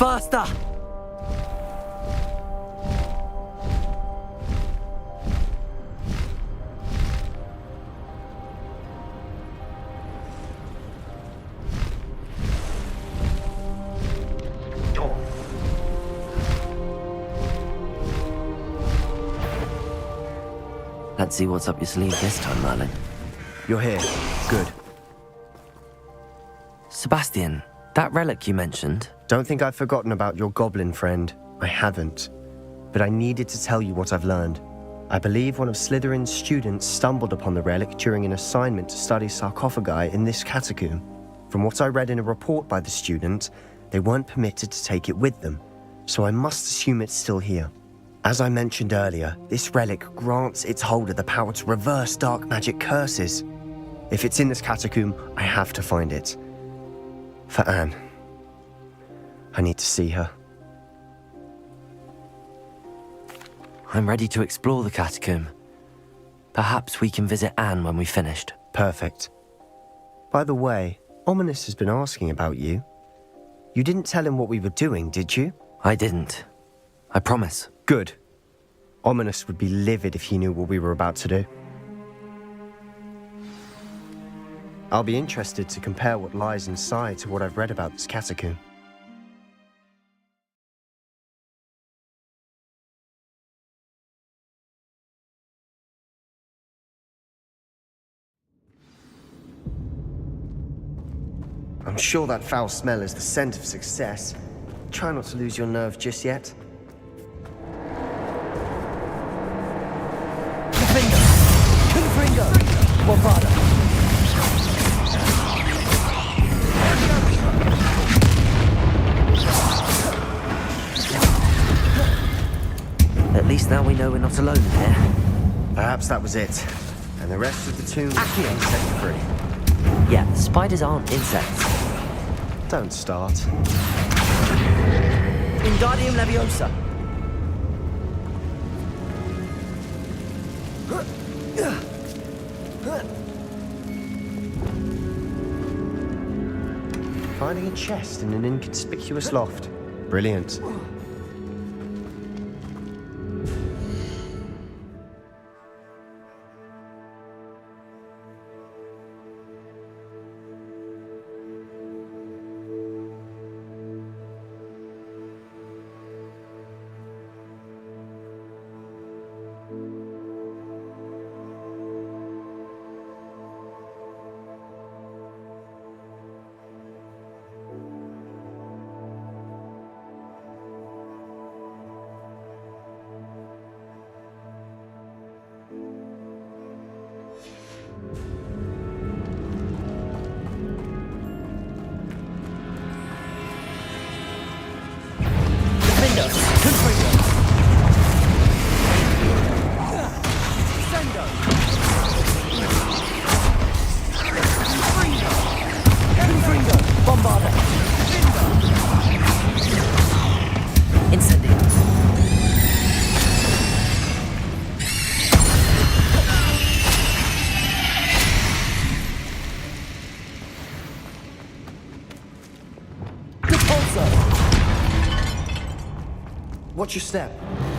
Faster! Let's see what's up your sleeve this time, Merlin. You're here. Good. Sebastian, that relic you mentioned. Don't think I've forgotten about your goblin friend. I haven't. But I needed to tell you what I've learned. I believe one of Slytherin's students stumbled upon the relic during an assignment to study sarcophagi in this catacomb. From what I read in a report by the student, they weren't permitted to take it with them, so I must assume it's still here. As I mentioned earlier, this relic grants its holder the power to reverse dark magic curses. If it's in this catacomb, I have to find it. For Anne. I need to see her. I'm ready to explore the catacomb. Perhaps we can visit Anne when we've finished. Perfect. By the way, Ominous has been asking about you. You didn't tell him what we were doing, did you? I didn't. I promise. Good. Ominous would be livid if he knew what we were about to do. I'll be interested to compare what lies inside to what I've read about this catacomb. I'm sure that foul smell is the scent of success. Try not to lose your nerve just yet. At least now we know we're not alone here. Perhaps that was it. And the rest of the tomb is set free. Yeah, spiders aren't insects. Don't start. Wingardium Leviosa. Finding a chest in an inconspicuous loft. Brilliant. Watch your step.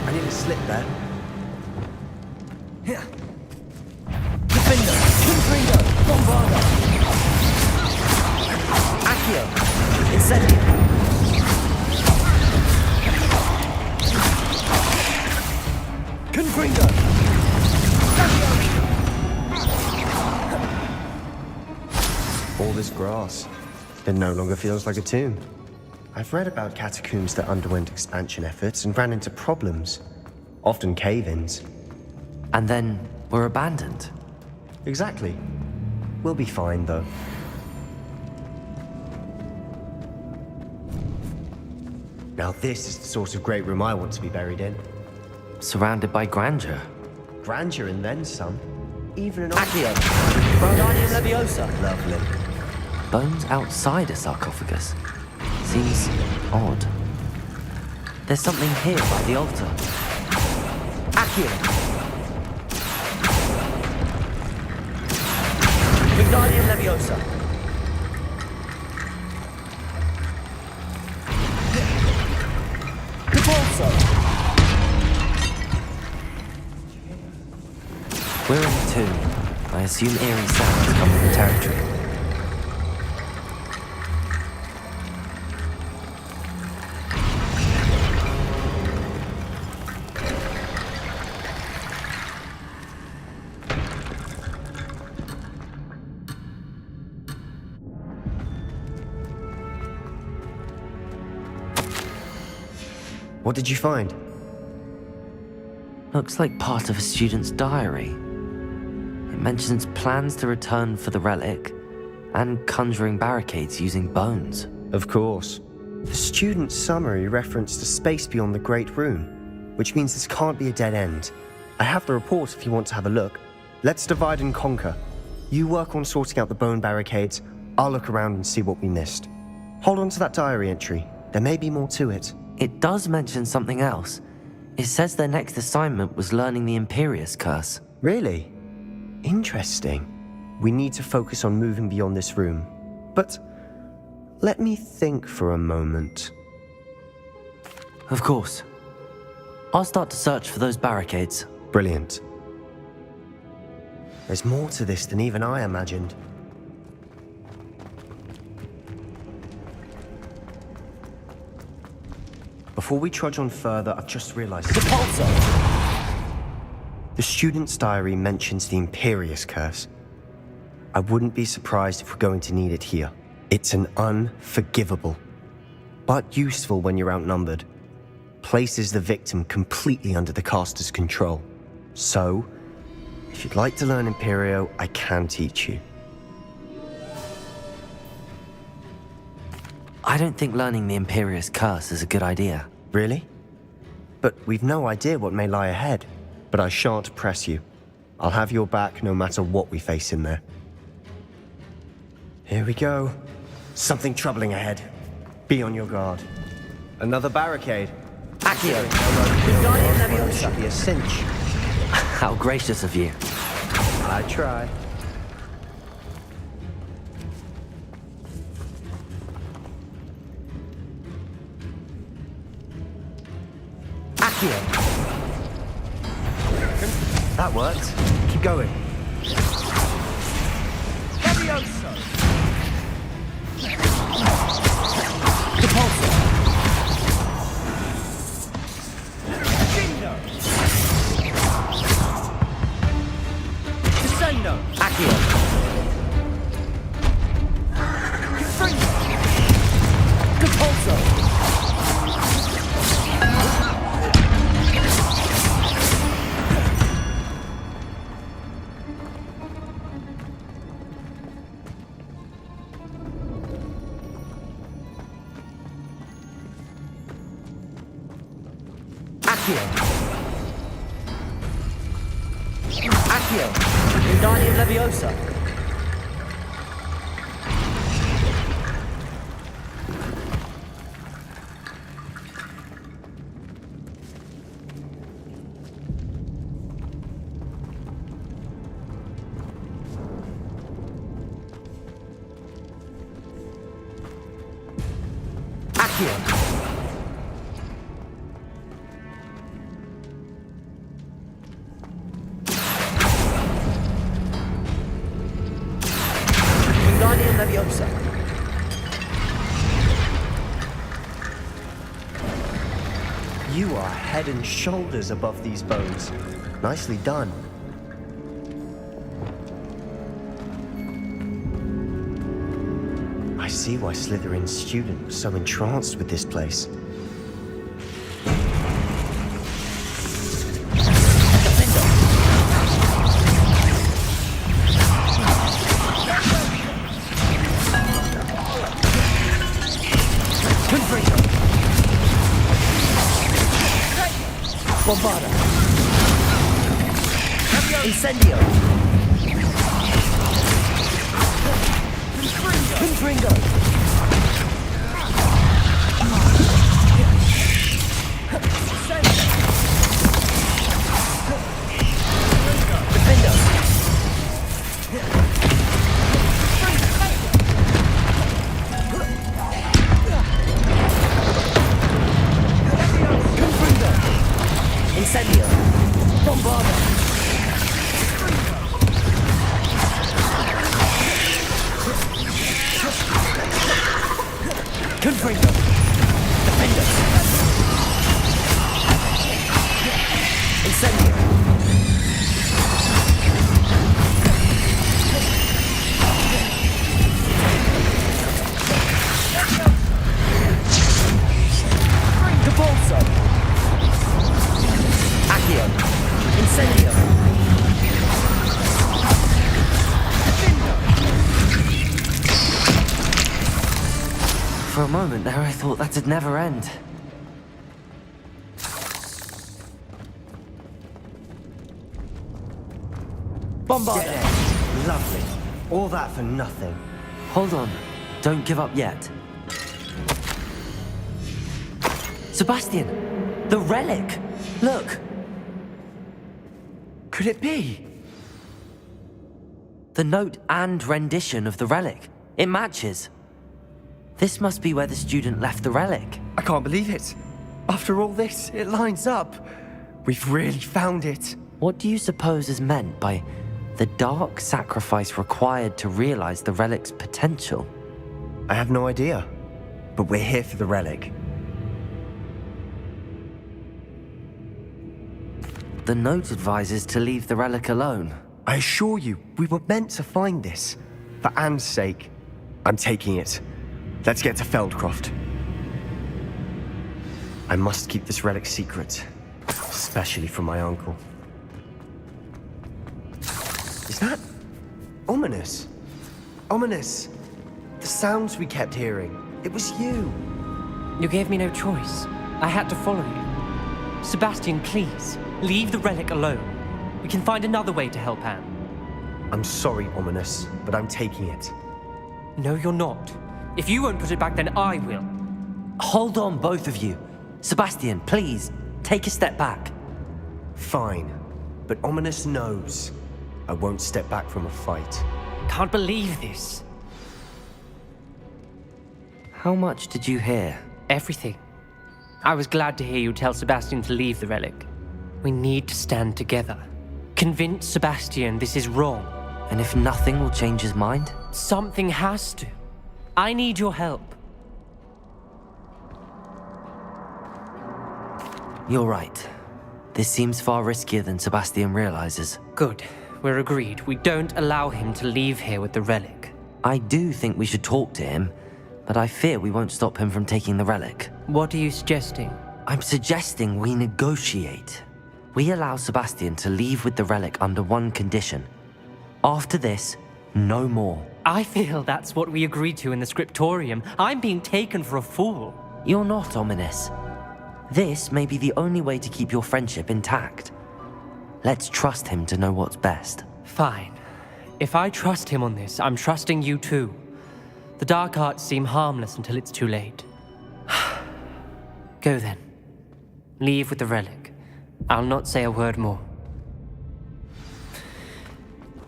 I need a slip there. Here. Defender, Confringo, Bombarda. Accio, Incendio. Confringo. All this grass. It no longer feels like a tomb. I've read about catacombs that underwent expansion efforts and ran into problems. Often cave-ins. And then were abandoned. Exactly. We'll be fine, though. Now this is the sort of great room I want to be buried in. Surrounded by grandeur. Grandeur and then some. Even an Accio, Wingardium Leviosa. Lovely. Bones outside a sarcophagus. Seems odd. There's something here by the altar. Accio. Wingardium Leviosa. I assume eerie sounds come with the territory. What did you find? Looks like part of a student's diary. It mentions plans to return for the relic and conjuring barricades using bones. Of course. The student's summary referenced a space beyond the Great Room, which means this can't be a dead end. I have the report if you want to have a look. Let's divide and conquer. You work on sorting out the bone barricades. I'll look around and see what we missed. Hold on to that diary entry. There may be more to it. It does mention something else. It says their next assignment was learning the Imperius Curse. Really? Interesting. We need to focus on moving beyond this room. But let me think for a moment. Of course. I'll start to search for those barricades. Brilliant. There's more to this than even I imagined. Before we trudge on further, I've just realized... The pulsar! The student's diary mentions the Imperius Curse. I wouldn't be surprised if we're going to need it here. It's an unforgivable, but useful when you're outnumbered. Places the victim completely under the caster's control. So, if you'd like to learn Imperio, I can teach you. I don't think learning the Imperius Curse is a good idea. Really? But we've no idea what may lie ahead. But I shan't press you. I'll have your back no matter what we face in there. Here we go. Something troubling ahead. Be on your guard. Another barricade. Accio! Should be a cinch. How gracious of you. I try. Accio! That worked. Keep going. Levioso! Depulso! Gindo! Descendo! Accio! Confringo! Depulso! Accio! Wingardium Leviosa! Accio! Wingardium Leviosa! You are head and shoulders above these bones. Nicely done. I see why Slytherin's student was so entranced with this place. Bombada! Incendio! Confringo! Defendo! Incendio! Bombada! Confringo. Defender. Incendio. Capolso. Accio. Incendio. For a moment there, I thought that'd never end. Bombarda. Lovely. All that for nothing. Hold on. Don't give up yet. Sebastian! The relic! Look! Could it be? The note and rendition of the relic. It matches. This must be where the student left the relic. I can't believe it. After all this, it lines up. We've really found it. What do you suppose is meant by the dark sacrifice required to realize the relic's potential? I have no idea. But we're here for the relic. The note advises to leave the relic alone. I assure you, we were meant to find this. For Anne's sake, I'm taking it. Let's get to Feldcroft. I must keep this relic secret, especially from my uncle. Is that ominous? Ominous. The sounds we kept hearing. It was you. You gave me no choice. I had to follow you. Sebastian, please, leave the relic alone. We can find another way to help Anne. I'm sorry, Ominous, but I'm taking it. No, you're not. If you won't put it back, then I will. Hold on, both of you. Sebastian, please, take a step back. Fine, but Ominous knows I won't step back from a fight. Can't believe this. How much did you hear? Everything. I was glad to hear you tell Sebastian to leave the relic. We need to stand together. Convince Sebastian this is wrong. And if nothing will change his mind? Something has to. I need your help. You're right. This seems far riskier than Sebastian realizes. Good. We're agreed. We don't allow him to leave here with the relic. I do think we should talk to him, but I fear we won't stop him from taking the relic. What are you suggesting? I'm suggesting we negotiate. We allow Sebastian to leave with the relic under one condition. After this, no more. I feel that's what we agreed to in the scriptorium. I'm being taken for a fool. You're not, Ominous. This may be the only way to keep your friendship intact. Let's trust him to know what's best. Fine. If I trust him on this, I'm trusting you too. The dark arts seem harmless until it's too late. Go then. Leave with the relic. I'll not say a word more.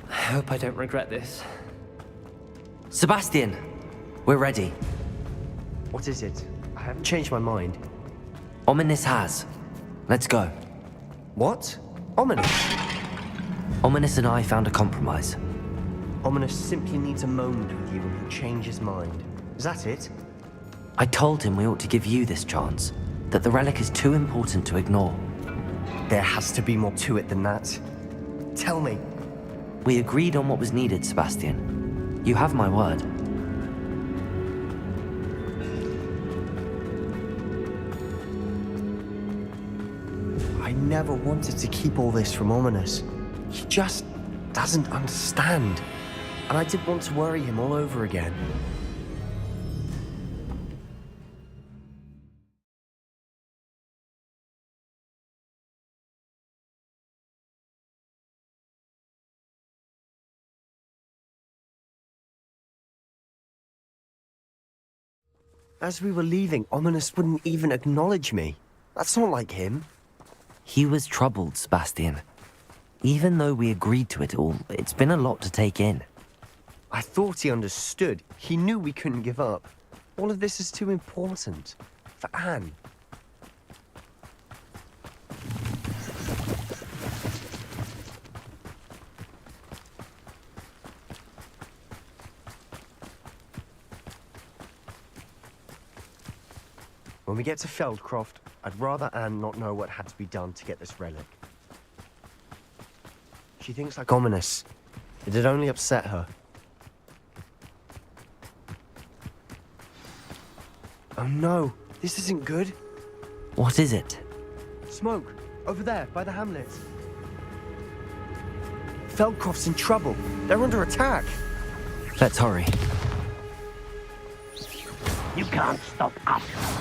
I hope I don't regret this. Sebastian, we're ready. What is it? I haven't changed my mind. Ominous has. Let's go. What? Ominous? Ominous and I found a compromise. Ominous simply needs a moment with you and he'll change his mind. Is that it? I told him we ought to give you this chance, that the relic is too important to ignore. There has to be more to it than that. Tell me. We agreed on what was needed, Sebastian. You have my word. I never wanted to keep all this from Ominous. He just doesn't understand. And I didn't want to worry him all over again. As we were leaving, Ominous wouldn't even acknowledge me. That's not like him. He was troubled, Sebastian. Even though we agreed to it all, it's been a lot to take in. I thought he understood. He knew we couldn't give up. All of this is too important. For Anne. When we get to Feldcroft, I'd rather Anne not know what had to be done to get this relic. She thinks like ominous. It'd only upset her. Oh no, this isn't good. What is it? Smoke, over there, by the hamlet. Feldcroft's in trouble. They're under attack. Let's hurry. You can't stop us.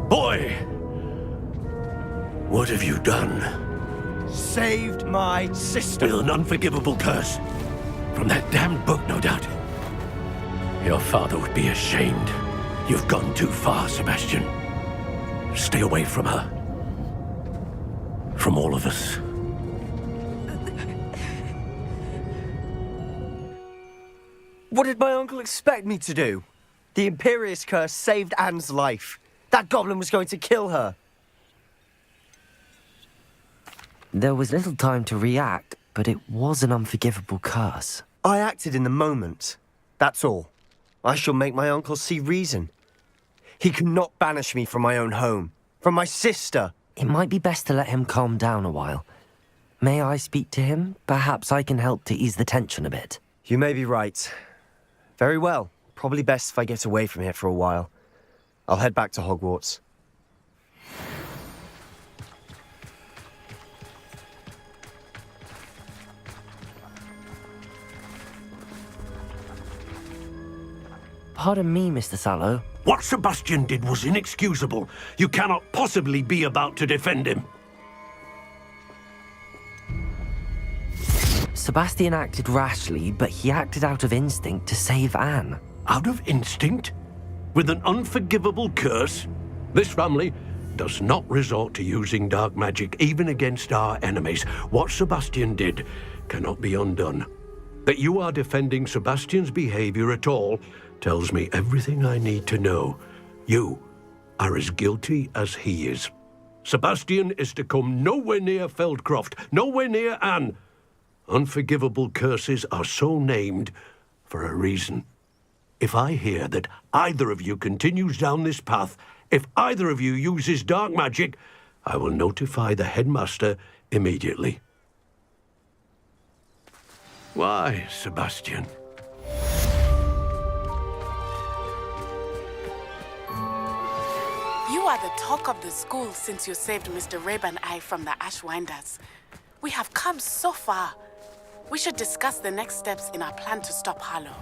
Boy! What have you done? Saved my sister. With an unforgivable curse. From that damned book, no doubt. Your father would be ashamed. You've gone too far, Sebastian. Stay away from her. From all of us. What did my uncle expect me to do? The Imperious curse saved Anne's life. That goblin was going to kill her. There was little time to react, but it was an unforgivable curse. I acted in the moment. That's all. I shall make my uncle see reason. He cannot banish me from my own home, from my sister. It might be best to let him calm down a while. May I speak to him? Perhaps I can help to ease the tension a bit. You may be right. Very well. Probably best if I get away from here for a while. I'll head back to Hogwarts. Pardon me, Mr. Sallow. What Sebastian did was inexcusable. You cannot possibly be about to defend him. Sebastian acted rashly, but he acted out of instinct to save Anne. Out of instinct? With an unforgivable curse? This family does not resort to using dark magic even against our enemies. What Sebastian did cannot be undone. That you are defending Sebastian's behavior at all tells me everything I need to know. You are as guilty as he is. Sebastian is to come nowhere near Feldcroft, nowhere near Anne. Unforgivable curses are so named for a reason. If I hear that either of you continues down this path, if either of you uses dark magic, I will notify the headmaster immediately. Why, Sebastian? You are the talk of the school since you saved Mr. Rabe and I from the Ashwinders. We have come so far. We should discuss the next steps in our plan to stop Harlow.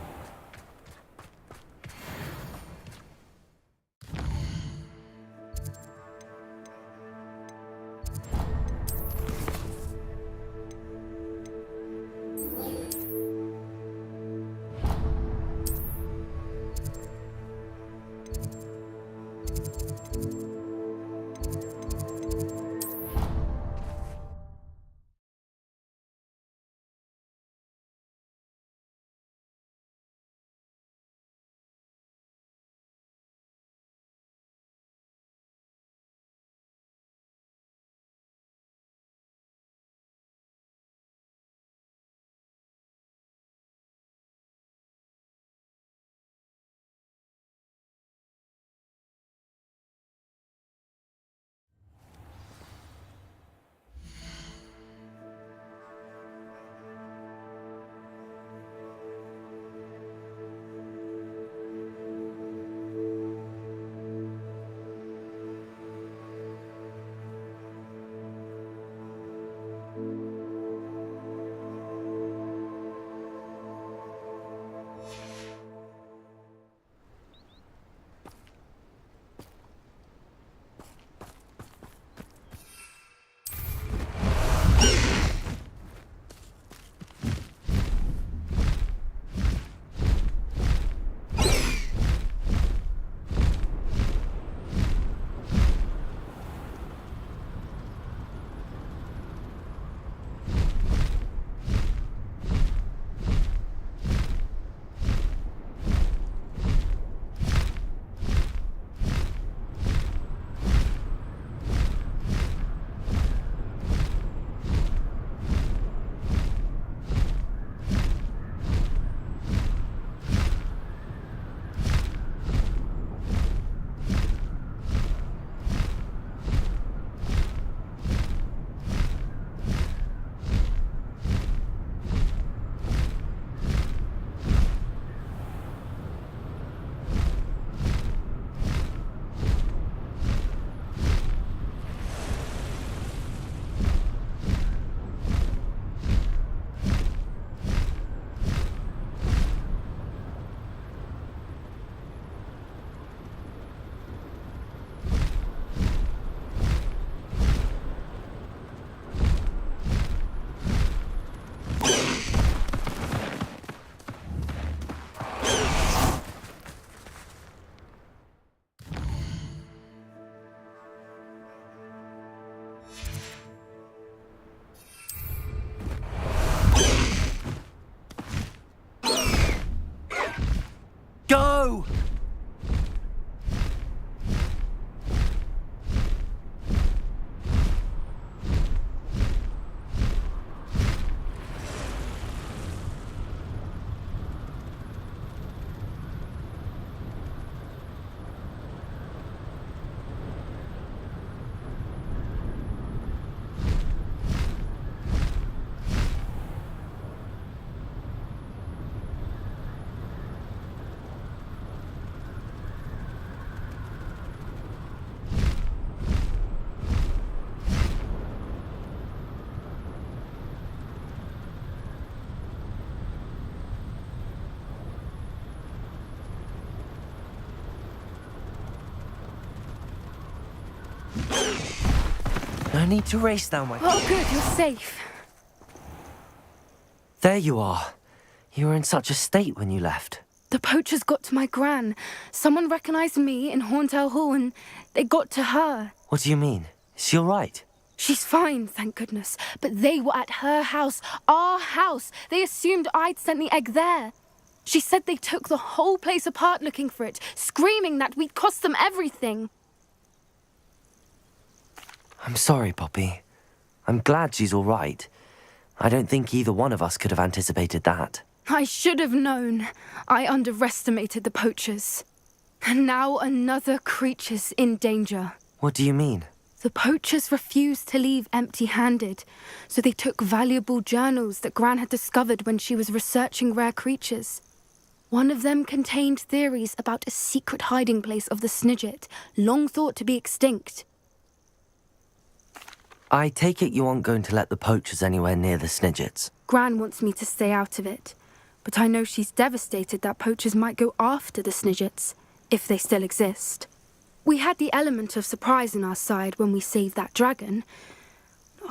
No! No need to race now, my... Oh, good, you're safe. There you are. You were in such a state when you left. The poachers got to my gran. Someone recognized me in Horntail Hall and they got to her. What do you mean? Is she all right? She's fine, thank goodness. But they were at her house, our house. They assumed I'd sent the egg there. She said they took the whole place apart looking for it, screaming that we'd cost them everything. I'm sorry, Poppy. I'm glad she's all right. I don't think either one of us could have anticipated that. I should have known. I underestimated the poachers. And now another creature's in danger. What do you mean? The poachers refused to leave empty-handed, so they took valuable journals that Gran had discovered when she was researching rare creatures. One of them contained theories about a secret hiding place of the Snidget, long thought to be extinct. I take it you aren't going to let the poachers anywhere near the Snidgets. Gran wants me to stay out of it, but I know she's devastated that poachers might go after the Snidgets, if they still exist. We had the element of surprise on our side when we saved that dragon,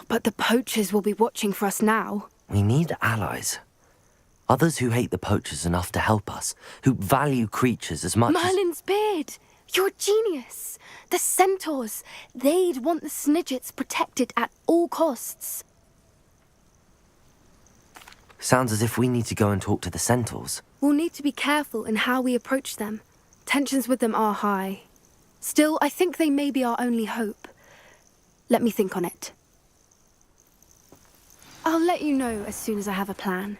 but the poachers will be watching for us now. We need allies. Others who hate the poachers enough to help us, who value creatures as much Merlin's beard! You're a genius! The centaurs! They'd want the Snidgets protected at all costs. Sounds as if we need to go and talk to the centaurs. We'll need to be careful in how we approach them. Tensions with them are high. Still, I think they may be our only hope. Let me think on it. I'll let you know as soon as I have a plan.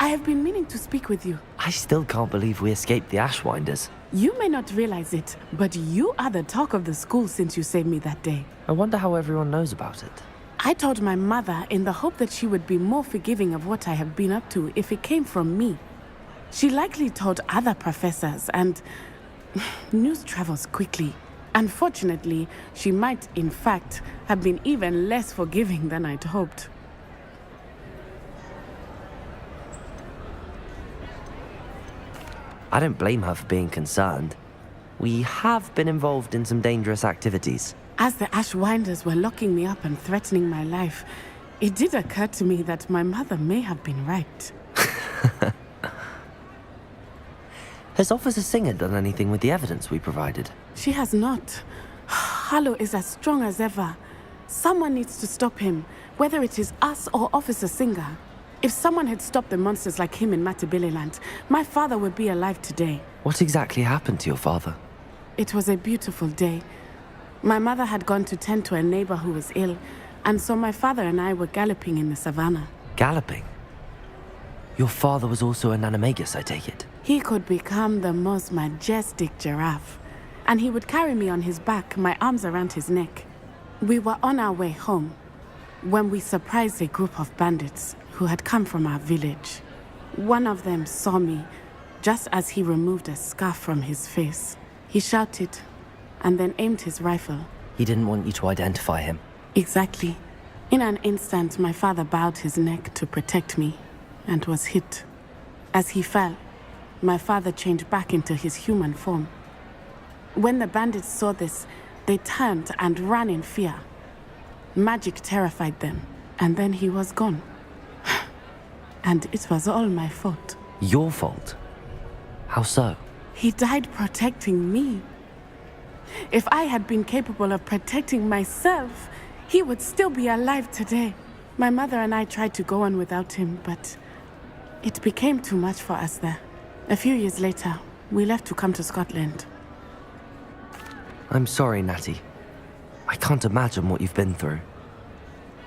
I have been meaning to speak with you. I still can't believe we escaped the Ashwinders. You may not realize it, but you are the talk of the school since you saved me that day. I wonder how everyone knows about it. I told my mother in the hope that she would be more forgiving of what I have been up to if it came from me. She likely told other professors, and news travels quickly. Unfortunately, she might, in fact, have been even less forgiving than I'd hoped. I don't blame her for being concerned. We have been involved in some dangerous activities. As the Ashwinders were locking me up and threatening my life, it did occur to me that my mother may have been right. Has Officer Singer done anything with the evidence we provided? She has not. Harlow is as strong as ever. Someone needs to stop him, whether it is us or Officer Singer. If someone had stopped the monsters like him in Matabeleland, my father would be alive today. What exactly happened to your father? It was a beautiful day. My mother had gone to tend to a neighbor who was ill, and so my father and I were galloping in the savannah. Galloping? Your father was also an animagus, I take it? He could become the most majestic giraffe, and he would carry me on his back, my arms around his neck. We were on our way home. when we surprised a group of bandits who had come from our village. One of them saw me just as he removed a scarf from his face. He shouted and then aimed his rifle. He didn't want you to identify him. Exactly. In an instant, my father bowed his neck to protect me and was hit. As he fell, my father changed back into his human form. When the bandits saw this, they turned and ran in fear. Magic terrified them, and then he was gone. And it was all my fault. Your fault? How so? He died protecting me. If I had been capable of protecting myself, he would still be alive today. My mother and I tried to go on without him, but it became too much for us there. A few years later, we left to come to Scotland. I'm sorry, Natty. I can't imagine what you've been through.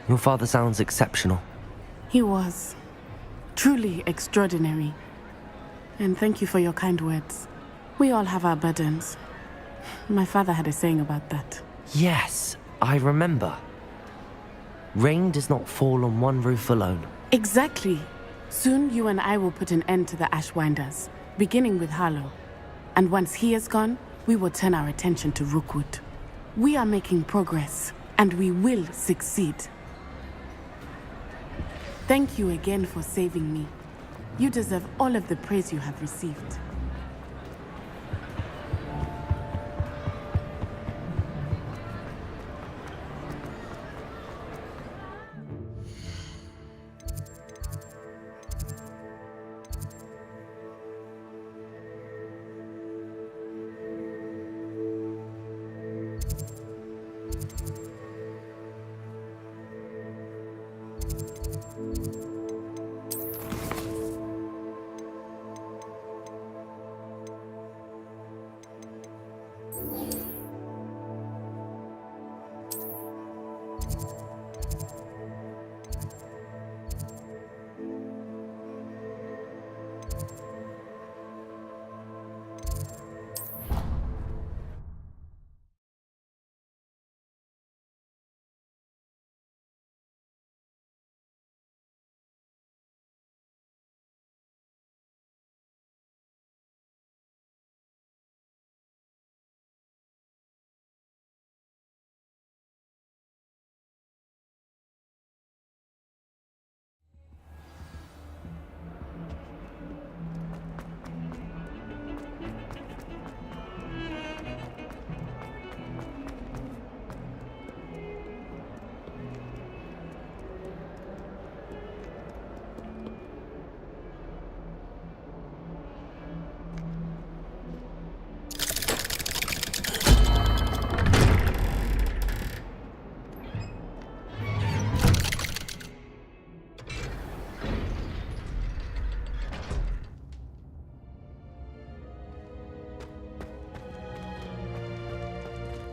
Your father sounds exceptional. He was truly extraordinary. And thank you for your kind words. We all have our burdens. My father had a saying about that. Yes, I remember. Rain does not fall on one roof alone. Exactly. Soon you and I will put an end to the Ashwinders, beginning with Harlow. And once he is gone, we will turn our attention to Rookwood. We are making progress, and we will succeed. Thank you again for saving me. You deserve all of the praise you have received.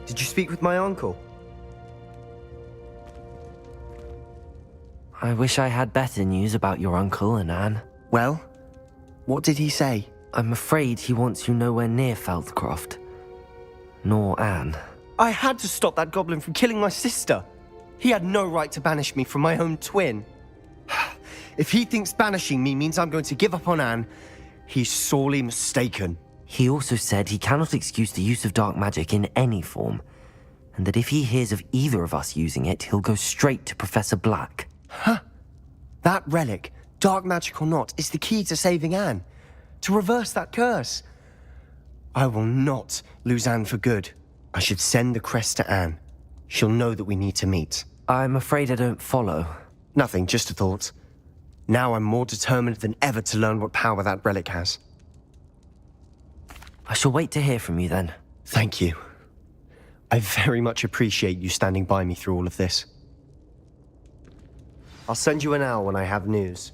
Did you speak with my uncle? I wish I had better news about your uncle and Anne. Well, what did he say? I'm afraid he wants you nowhere near Feldcroft. Nor Anne. I had to stop that goblin from killing my sister. He had no right to banish me from my own twin. If he thinks banishing me means I'm going to give up on Anne, he's sorely mistaken. He also said he cannot excuse the use of dark magic in any form, and that if he hears of either of us using it, he'll go straight to Professor Black. Huh? That relic, dark magic or not, is the key to saving Anne. To reverse that curse. I will not lose Anne for good. I should send the crest to Anne. She'll know that we need to meet. I'm afraid I don't follow. Nothing, just a thought. Now I'm more determined than ever to learn what power that relic has. I shall wait to hear from you then. Thank you. I very much appreciate you standing by me through all of this. I'll send you an owl when I have news.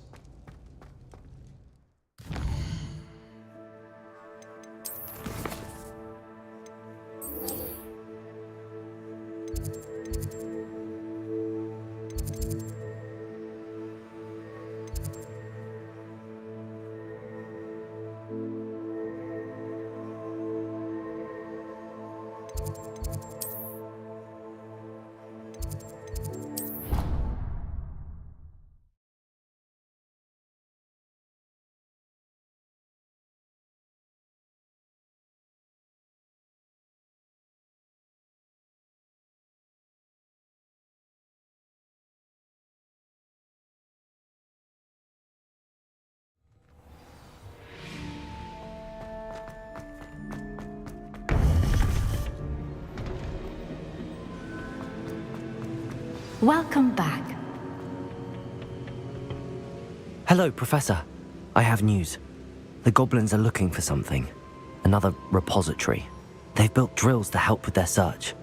Welcome back. Hello, Professor. I have news. The goblins are looking for something. Another repository. They've built drills to help with their search.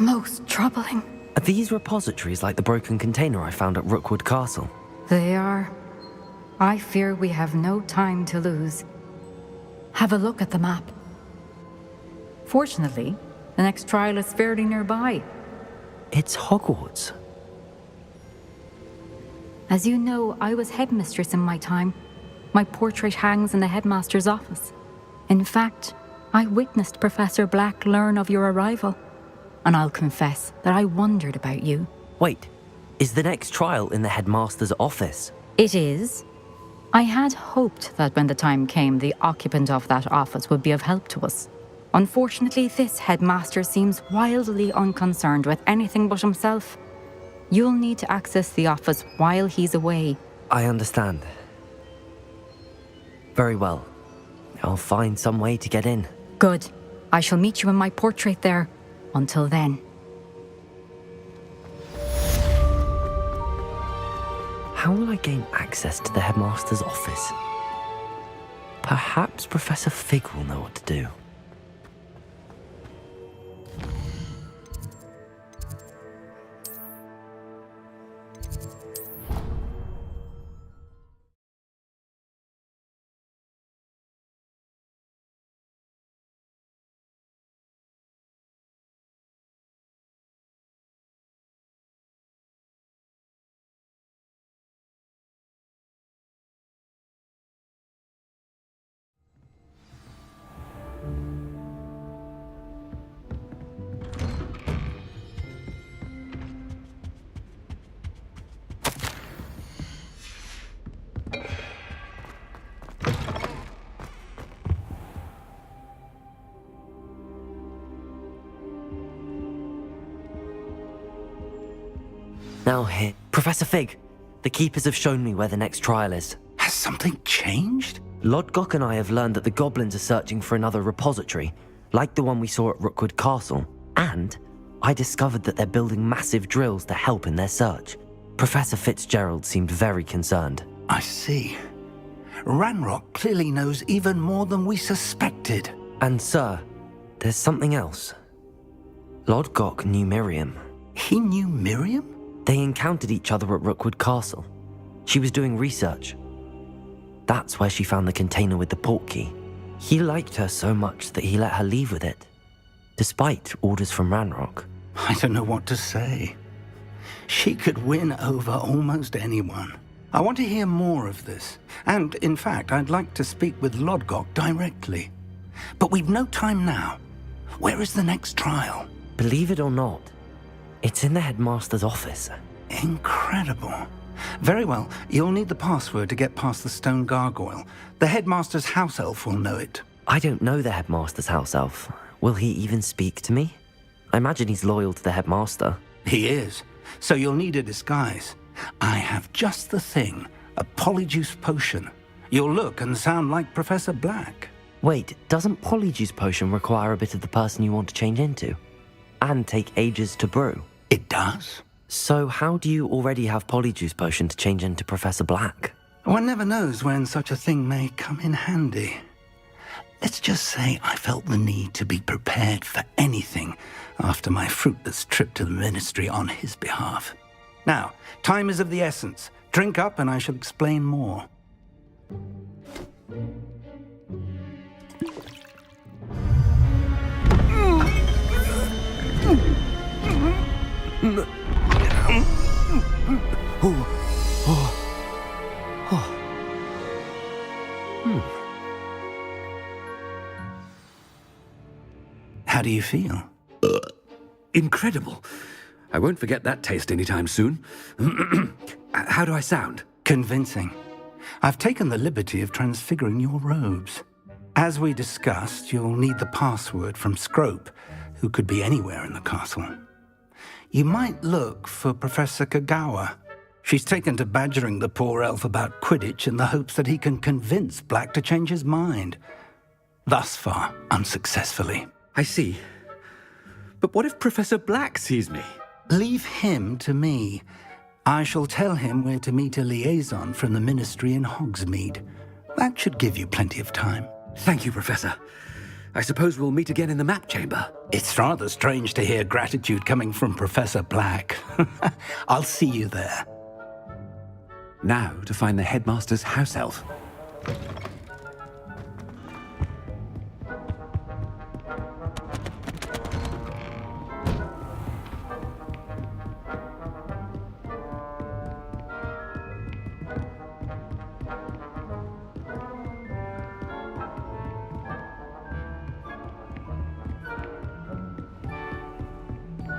Most troubling. Are these repositories like the broken container I found at Rookwood Castle? They are. I fear we have no time to lose. Have a look at the map. Fortunately, the next trial is fairly nearby. It's Hogwarts. As you know, I was headmistress in my time. My portrait hangs in the headmaster's office. In fact, I witnessed Professor Black learn of your arrival. And I'll confess that I wondered about you. Wait, is the next trial in the headmaster's office? It is. I had hoped that when the time came, the occupant of that office would be of help to us. Unfortunately, this headmaster seems wildly unconcerned with anything but himself. You'll need to access the office while he's away. I understand. Very well. I'll find some way to get in. Good. I shall meet you in my portrait there. Until then. How will I gain access to the headmaster's office? Perhaps Professor Fig will know what to do. Now here. Professor Fig, the Keepers have shown me where the next trial is. Has something changed? Lodgok and I have learned that the goblins are searching for another repository, like the one we saw at Rookwood Castle. And I discovered that they're building massive drills to help in their search. Professor Fitzgerald seemed very concerned. I see. Ranrock clearly knows even more than we suspected. And sir, there's something else. Lodgok knew Miriam. He knew Miriam? They encountered each other at Rookwood Castle. She was doing research. That's where she found the container with the portkey. He liked her so much that he let her leave with it, despite orders from Ranrock. I don't know what to say. She could win over almost anyone. I want to hear more of this. And, in fact, I'd like to speak with Lodgok directly. But we've no time now. Where is the next trial? Believe it or not, it's in the headmaster's office. Incredible. Very well, you'll need the password to get past the stone gargoyle. The headmaster's house elf will know it. I don't know the headmaster's house elf. Will he even speak to me? I imagine he's loyal to the headmaster. He is. So you'll need a disguise. I have just the thing. A polyjuice potion. You'll look and sound like Professor Black. Wait, doesn't Polyjuice Potion require a bit of the person you want to change into? And take ages to brew? It does. So how do you already have Polyjuice Potion to change into Professor Black? One never knows when such a thing may come in handy. Let's just say I felt the need to be prepared for anything after my fruitless trip to the ministry on his behalf. Now, time is of the essence. Drink up and I shall explain more. How do you feel? Incredible. I won't forget that taste anytime soon. How do I sound? Convincing. I've taken the liberty of transfiguring your robes. As we discussed, you'll need the password from Scrope, who could be anywhere in the castle. You might look for Professor Kagawa. She's taken to badgering the poor elf about Quidditch in the hopes that he can convince Black to change his mind. Thus far, unsuccessfully. I see. But what if Professor Black sees me? Leave him to me. I shall tell him where to meet a liaison from the Ministry in Hogsmeade. That should give you plenty of time. Thank you, Professor. I suppose we'll meet again in the map chamber. It's rather strange to hear gratitude coming from Professor Black. I'll see you there. Now to find the headmaster's house elf.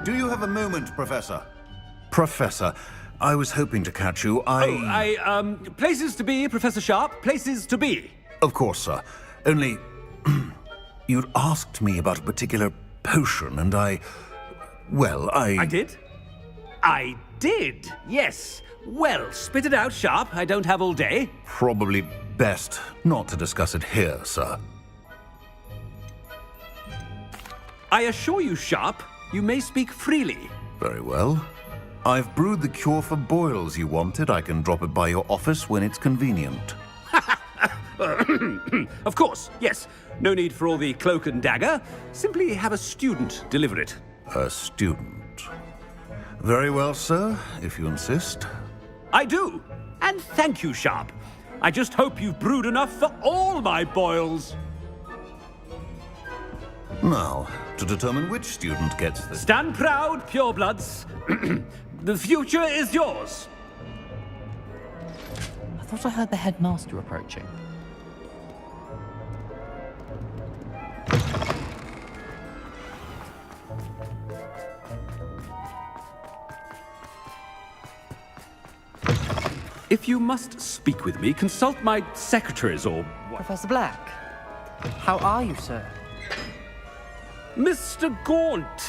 Do you have a moment, Professor? Professor, I was hoping to catch you. Places to be, Professor Sharp. Places to be. Of course, sir. Only... you'd asked me about a particular potion, and I did? I did, yes. Well, spit it out, Sharp. I don't have all day. Probably best not to discuss it here, sir. I assure you, Sharp, you may speak freely. Very well. I've brewed the cure for boils you wanted. I can drop it by your office when it's convenient. Of course, yes. No need for all the cloak and dagger. Simply have a student deliver it. A student. Very well, sir, if you insist. I do. And thank you, Sharp. I just hope you've brewed enough for all my boils. Now, to determine which student gets the... Stand proud, purebloods. The future is yours. I thought I heard the headmaster approaching. If you must speak with me, consult my secretaries or... Professor Black, how are you, sir? Mr. Gaunt,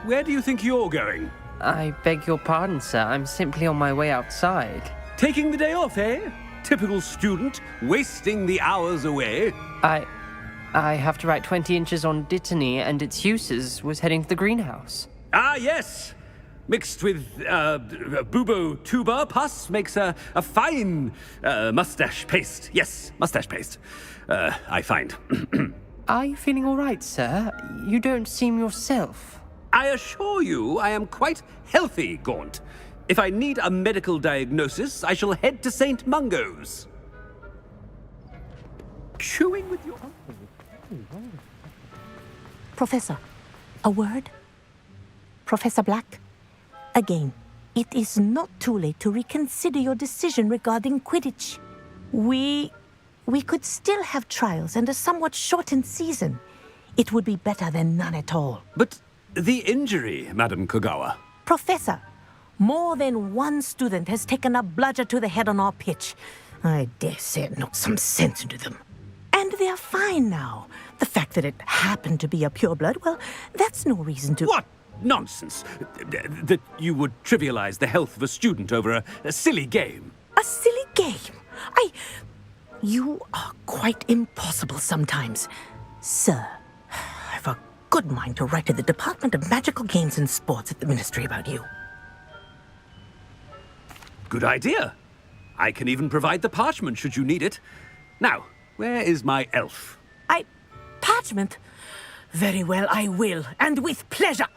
where do you think you're going? I beg your pardon, sir. I'm simply on my way outside. Taking the day off, eh? Typical student, wasting the hours away. I have to write 20 inches on Dittany and its uses. Was heading to the greenhouse. Ah, yes. Mixed with bubo tuber pus makes a fine mustache paste. Yes, mustache paste. I find. Are you feeling all right, sir? You don't seem yourself. I assure you I am quite healthy, Gaunt. If I need a medical diagnosis, I shall head to St. Mungo's. Chewing with your... Professor, a word? Professor Black? Again, it is not too late to reconsider your decision regarding Quidditch. We could still have trials and a somewhat shortened season. It would be better than none at all. But the injury, Madam Kogawa. Professor, more than one student has taken a bludger to the head on our pitch. I dare say it knocked some sense into them. And they're fine now. The fact that it happened to be a pureblood, well, that's no reason to... What nonsense! That you would trivialize the health of a student over a silly game. A silly game? You are quite impossible sometimes. Sir, I've a good mind to write to the Department of Magical Games and Sports at the Ministry about you. Good idea. I can even provide the parchment should you need it. Now, where is my elf? Parchment? Very well, I will, and with pleasure.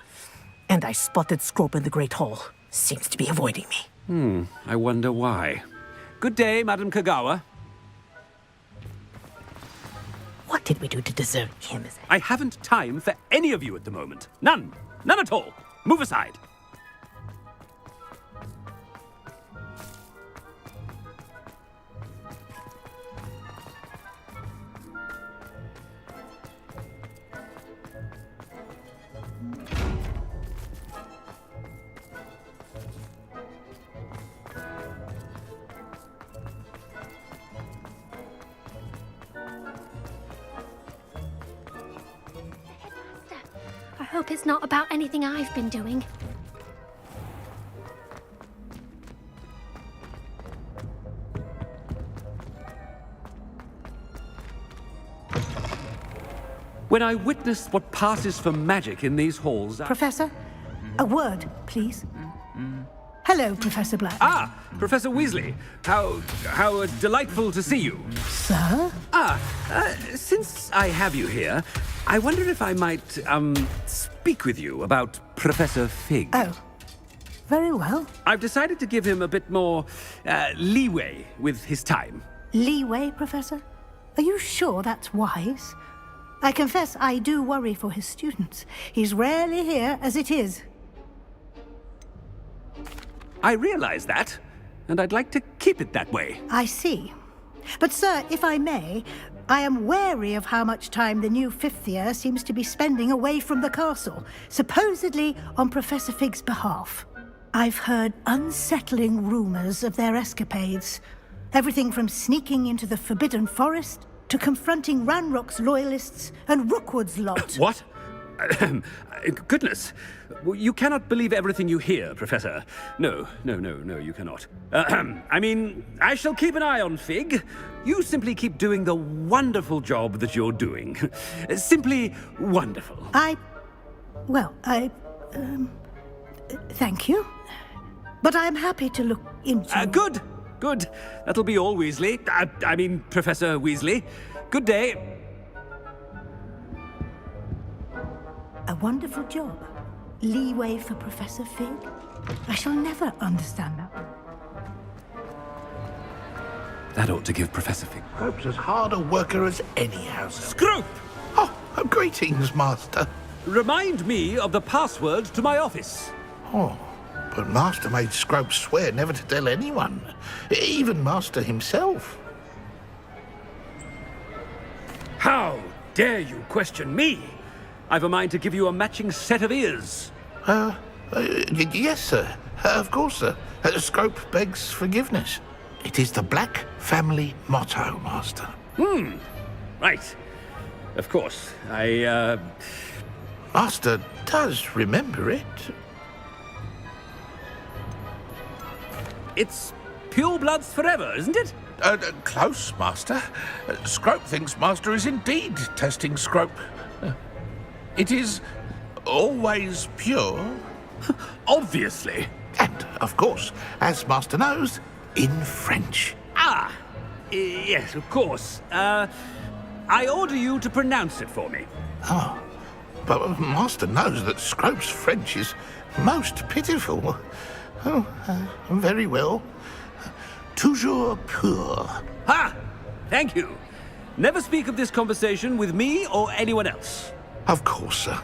And I spotted Scrope in the Great Hall. Seems to be avoiding me. I wonder why. Good day, Madam Kogawa. What did we do to deserve him as I haven't time for any of you at the moment. None. None at all. Move aside. I hope it's not about anything I've been doing. When I witness what passes for magic in these halls... Professor, A word, please. Hello, Professor Black. Ah, Professor Weasley. How delightful to see you. Sir? Since I have you here, I wonder if I might, speak with you about Professor Fig. Oh, very well. I've decided to give him a bit more, leeway with his time. Leeway, Professor? Are you sure that's wise? I confess I do worry for his students. He's rarely here as it is. I realize that, and I'd like to keep it that way. I see. But, sir, if I may, I am wary of how much time the new fifth year seems to be spending away from the castle, supposedly on Professor Fig's behalf. I've heard unsettling rumors of their escapades. Everything from sneaking into the Forbidden Forest to confronting Ranrock's loyalists and Rookwood's lot. What? Goodness. You cannot believe everything you hear, Professor. No, you cannot. I mean, I shall keep an eye on Fig. You simply keep doing the wonderful job that you're doing. Simply wonderful. Thank you. But I'm happy to look into... Good. That'll be all, Weasley. I mean, Professor Weasley. Good day. A wonderful job. Leeway for Professor Fig? I shall never understand that. That ought to give Professor Fig... Scrope's as hard a worker as any house. Scrope! Oh, greetings, Master. Remind me of the password to my office. Oh, but Master made Scrope swear never to tell anyone, even Master himself. How dare you question me? I've a mind to give you a matching set of ears. Yes, sir. Of course, sir. Scrope begs forgiveness. It is the Black family motto, Master. Right. Of course. Master does remember it. It's purebloods forever, isn't it? Close, Master. Scrope thinks Master is indeed testing Scrope. It is always pure. Obviously. And, of course, as Master knows, in French. Yes, of course. I order you to pronounce it for me. Oh, but Master knows that Scrope's French is most pitiful. Oh, very well. Toujours pur. Thank you. Never speak of this conversation with me or anyone else. Of course, sir.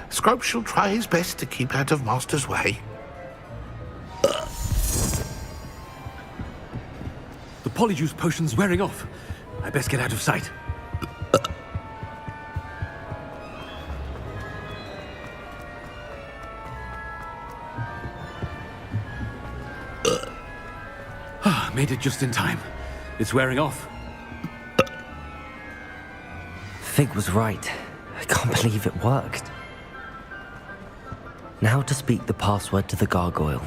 Scrope shall try his best to keep out of Master's way. The polyjuice potion's wearing off. I best get out of sight. Made it just in time. It's wearing off. Fig was right. I can't believe it worked. Now to speak the password to the gargoyle.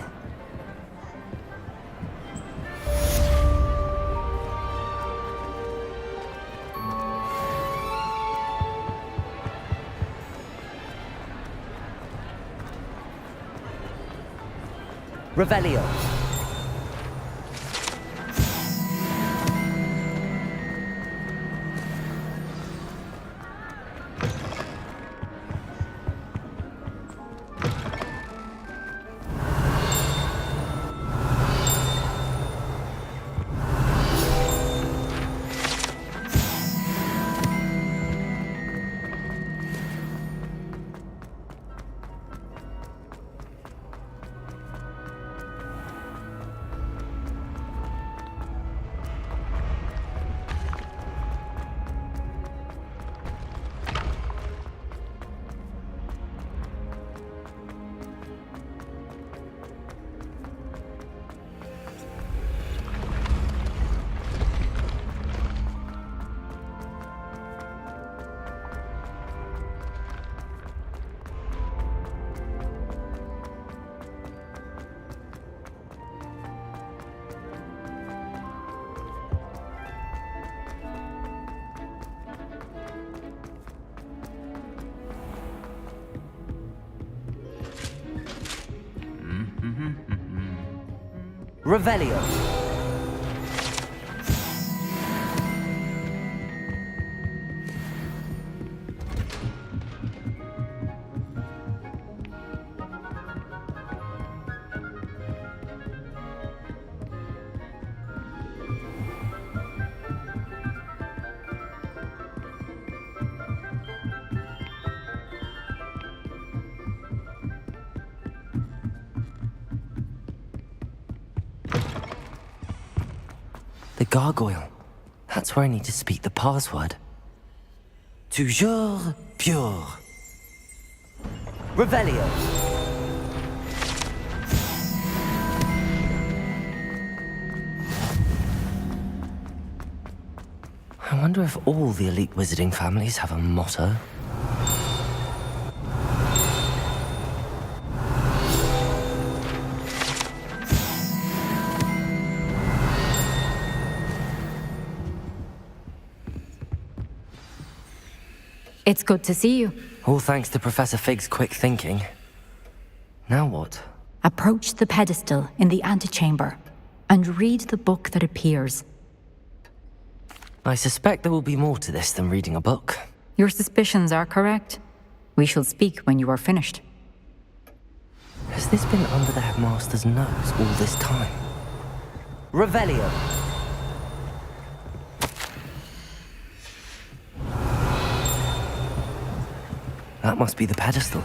Revelio. Revelio. The gargoyle. That's where I need to speak the password. Toujours pure. Revelio. I wonder if all the elite wizarding families have a motto. It's good to see you. All thanks to Professor Fig's quick thinking. Now what? Approach the pedestal in the antechamber and read the book that appears. I suspect there will be more to this than reading a book. Your suspicions are correct. We shall speak when you are finished. Has this been under the headmaster's nose all this time? Revelio. That must be the pedestal.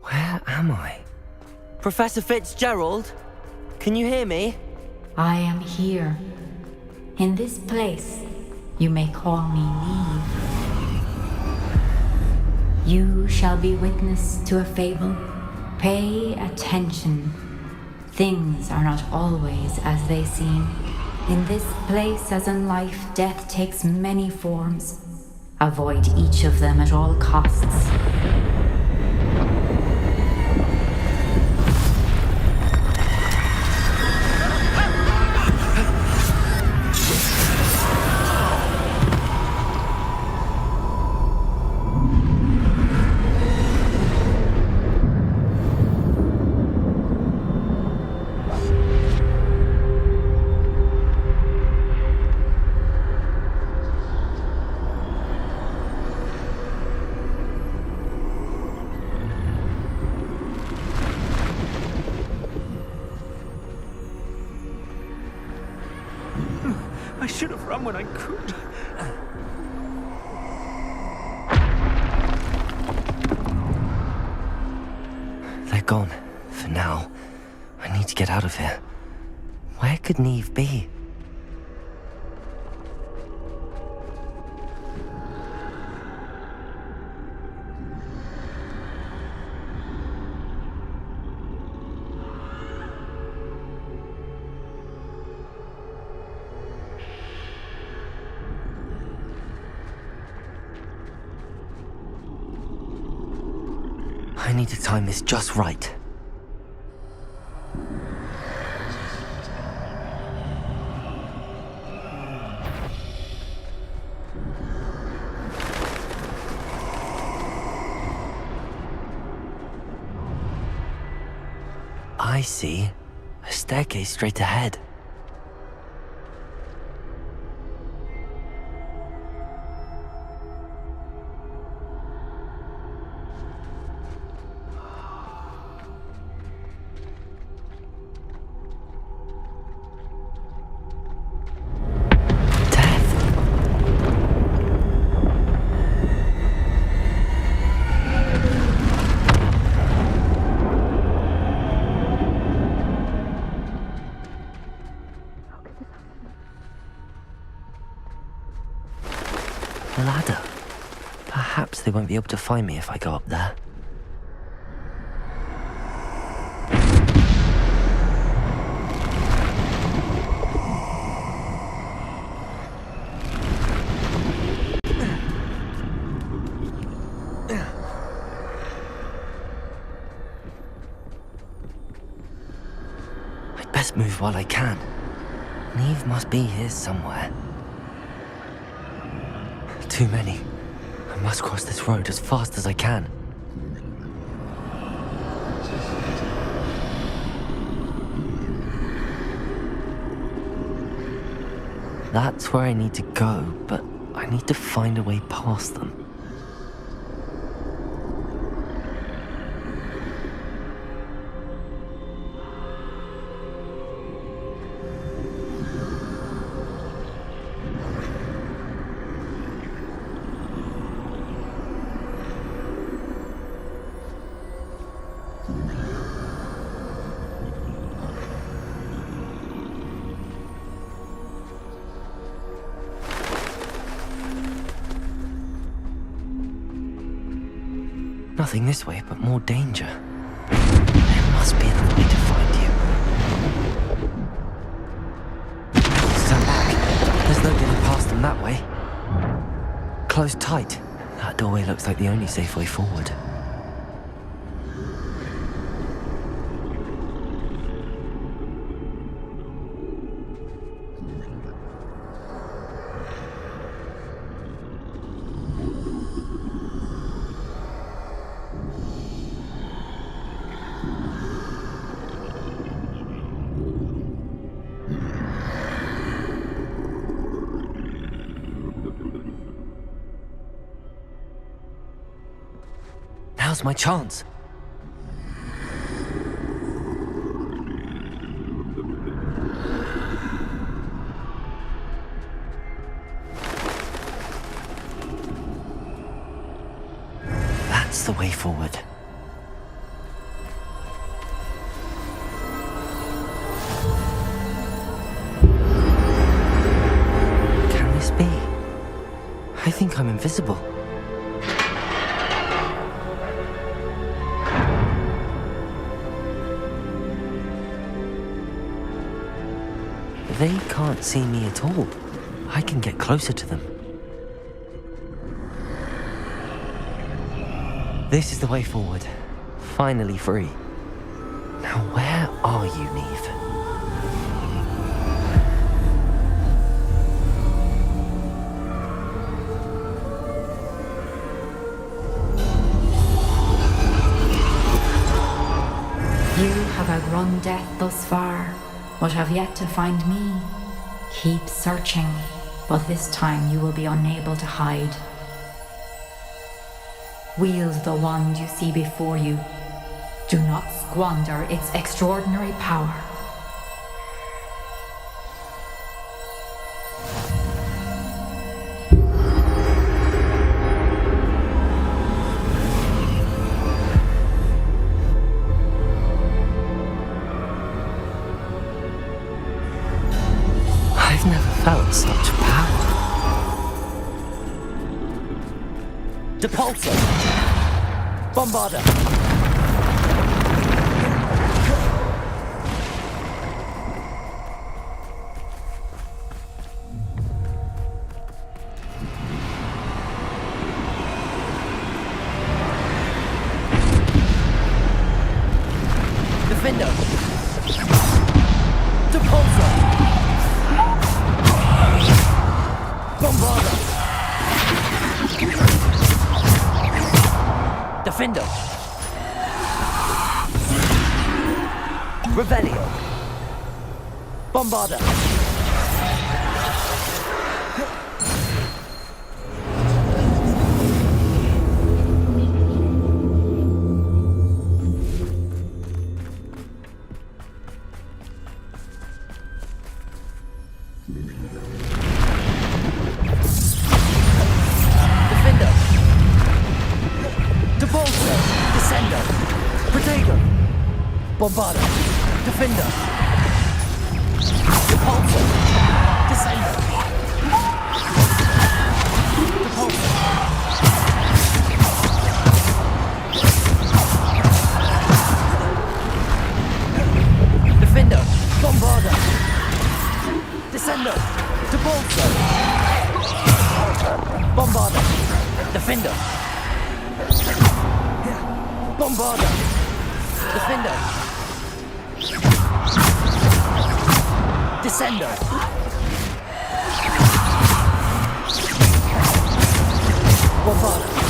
Where am I? Professor Fitzgerald? Can you hear me? I am here. In this place, you may call me Neve. You shall be witness to a fable. Pay attention. Things are not always as they seem. In this place, as in life, death takes many forms. Avoid each of them at all costs. I should have run when I could. They're gone. For now. I need to get out of here. Where could Neve be? I need to time this just right. I see. A staircase straight ahead. The ladder. Perhaps they won't be able to find me if I go up there. I'd best move while I can. Neve must be here somewhere. Too many. I must cross this road as fast as I can. That's where I need to go, but I need to find a way past them. Nothing this way, but more danger. There must be another way to find you. Stand back. There's no getting past them that way. Close tight. That doorway looks like the only safe way forward. Now's my chance. That's the way forward. Can this be? I think I'm invisible. They can't see me at all. I can get closer to them. This is the way forward. Finally free. Now where are you, Neve? You have outrun death thus far, but have yet to find me. Keep searching, but this time you will be unable to hide. Wield the wand you see before you. Do not squander its extraordinary power. I've never felt such power. Depulso! Bombarda! Defender! Depulso! Bombarda! Defender! Revelio! Bombarda! Defender! Depulso! Descendo! Protego! Bombarda! Defender! Depulso! Descendo! Depulso! Defender! Bombarder! Defender! Descender! Bombarder!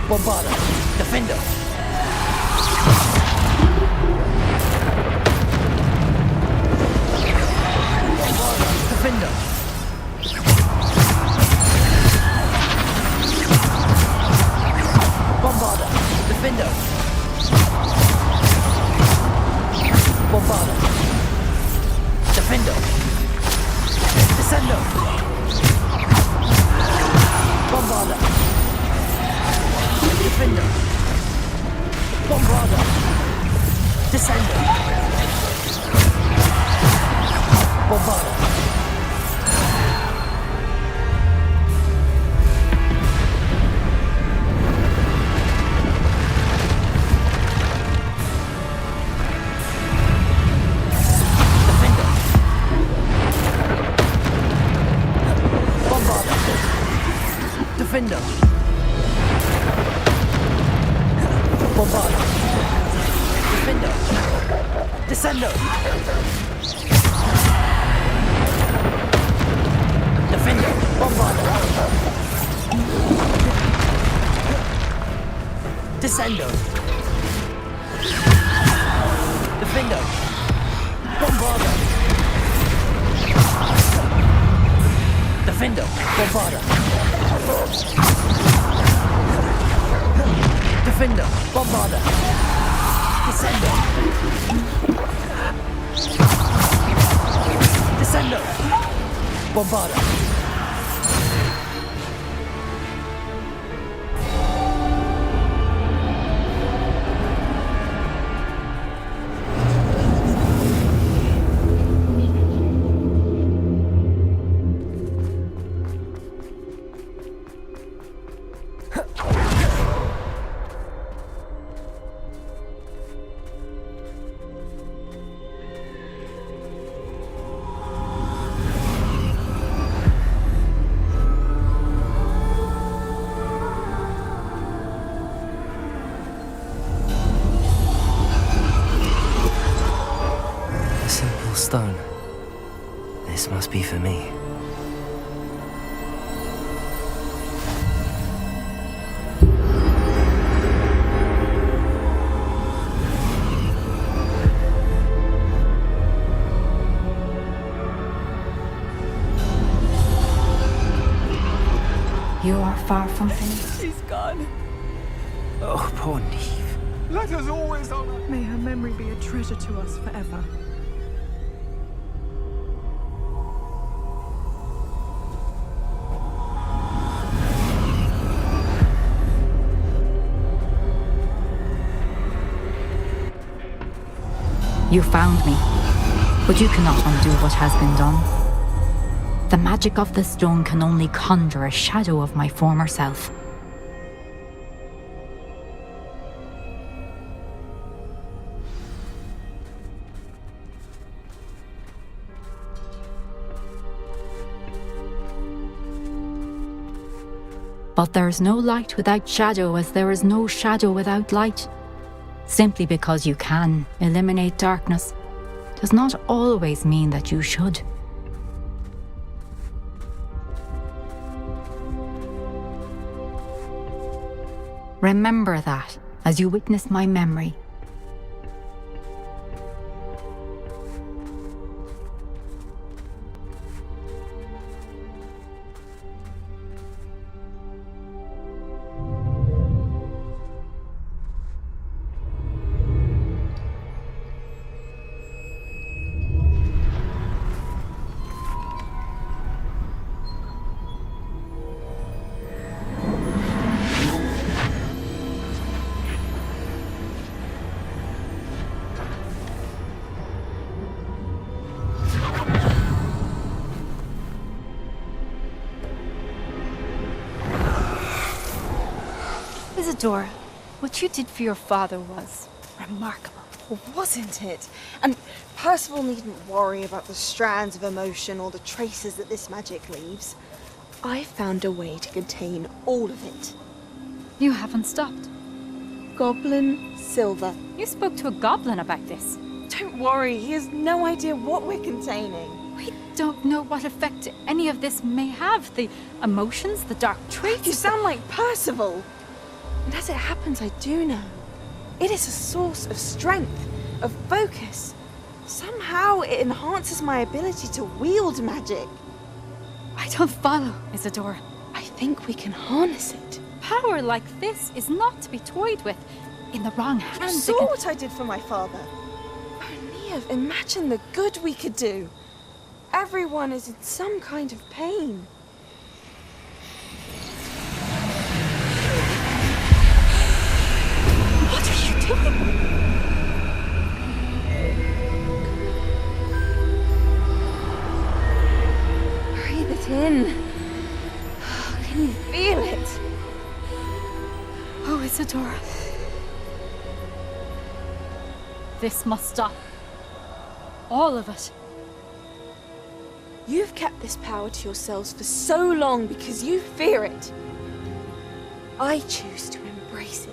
Bombarder! Defender! Defender! Bombarder! Defender! Bombarder! Defender! Descender! Bombarder! Defender! Bombarder! Descender! Bombarder! Defender! Bombarder! Defender! Descender! Defender! Bombarder! Descender! Defender! Bombarder! Defender! Bombarder! Defender! Bombarder! Descender! Descender! Bombarder! Stone. This must be for me. You are far from finished. She's gone. Oh, poor Neve. Let us always honor. May her memory be a treasure to us forever. You found me, but you cannot undo what has been done. The magic of the stone can only conjure a shadow of my former self. But there is no light without shadow, as there is no shadow without light. Simply because you can eliminate darkness does not always mean that you should. Remember that as you witness my memory. Isadora, what you did for your father was remarkable. Well, wasn't it? And Percival needn't worry about the strands of emotion or the traces that this magic leaves. I found a way to contain all of it. You haven't stopped. Goblin Silver. You spoke to a goblin about this. Don't worry, he has no idea what we're containing. We don't know what effect any of this may have. The emotions, the dark traits. You sound like Percival. And as it happens, I do know. It is a source of strength, of focus. Somehow it enhances my ability to wield magic. I don't follow, Isadora. I think we can harness it. Power like this is not to be toyed with. In the wrong hands. You saw what I did for my father. Only imagine the good we could do. Everyone is in some kind of pain. What are you doing? Breathe it in. Can you feel it? Oh, Isadora. This must stop. All of it. You've kept this power to yourselves for so long because you fear it. I choose to embrace it.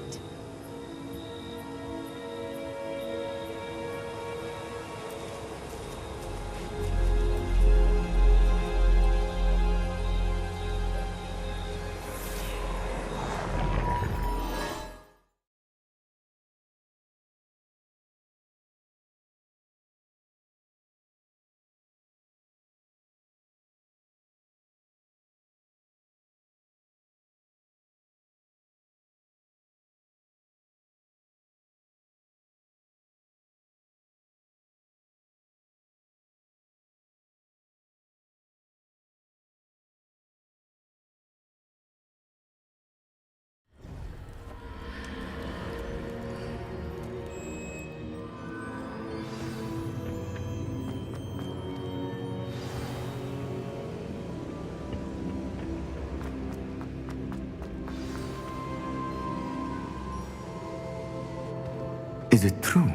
Is it true?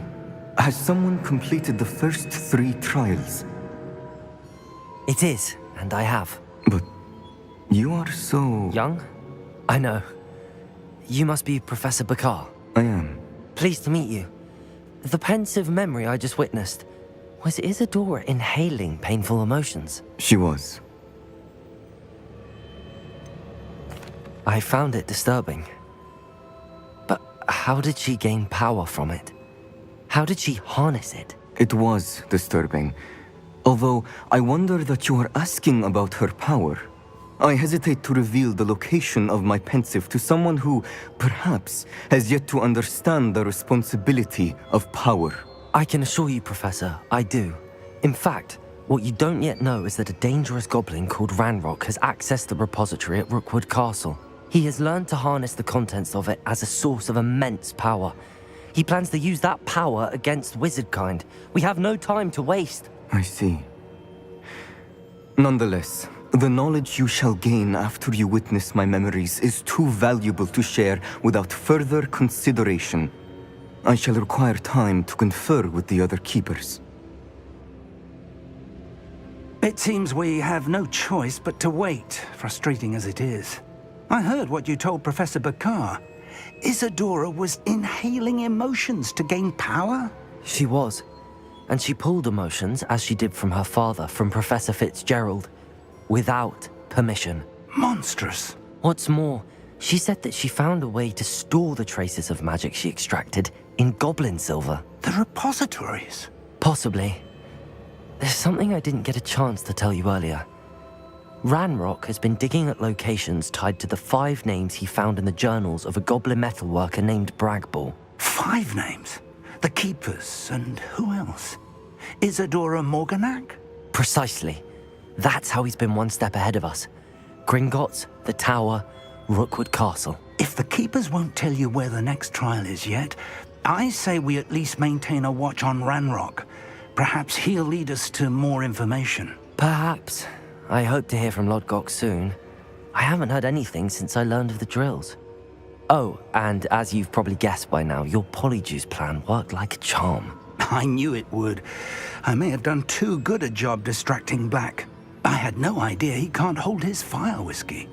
Has someone completed the first 3 trials? It is, and I have. But you are so... young? I know. You must be Professor Bakar. I am. Pleased to meet you. The pensive memory I just witnessed, was Isadora inhaling painful emotions? She was. I found it disturbing. But how did she gain power from it? How did she harness it? It was disturbing. Although I wonder that you are asking about her power. I hesitate to reveal the location of my pensive to someone who, perhaps, has yet to understand the responsibility of power. I can assure you, Professor, I do. In fact, what you don't yet know is that a dangerous goblin called Ranrock has accessed the repository at Rookwood Castle. He has learned to harness the contents of it as a source of immense power. He plans to use that power against wizardkind. We have no time to waste. I see. Nonetheless, the knowledge you shall gain after you witness my memories is too valuable to share without further consideration. I shall require time to confer with the other keepers. It seems we have no choice but to wait, frustrating as it is. I heard what you told Professor Bakar. Isadora was inhaling emotions to gain power? She was. And she pulled emotions, as she did from her father, from Professor Fitzgerald, without permission. Monstrous. What's more, she said that she found a way to store the traces of magic she extracted in goblin silver. The repositories? Possibly. There's something I didn't get a chance to tell you earlier. Ranrock has been digging at locations tied to the 5 names he found in the journals of a goblin metalworker named Bragball. 5 names? The Keepers, and who else? Isadora Morganac? Precisely. That's how he's been one step ahead of us. Gringotts, the Tower, Rookwood Castle. If the Keepers won't tell you where the next trial is yet, I say we at least maintain a watch on Ranrock. Perhaps he'll lead us to more information. Perhaps. I hope to hear from Lodgok soon. I haven't heard anything since I learned of the drills. Oh, and as you've probably guessed by now, your Polyjuice plan worked like a charm. I knew it would. I may have done too good a job distracting Black. I had no idea he can't hold his fire whiskey.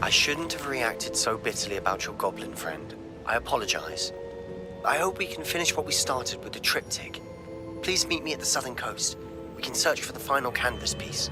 I shouldn't have reacted so bitterly about your goblin friend. I apologize. I hope we can finish what we started with the triptych. Please meet me at the southern coast. We can search for the final canvas piece.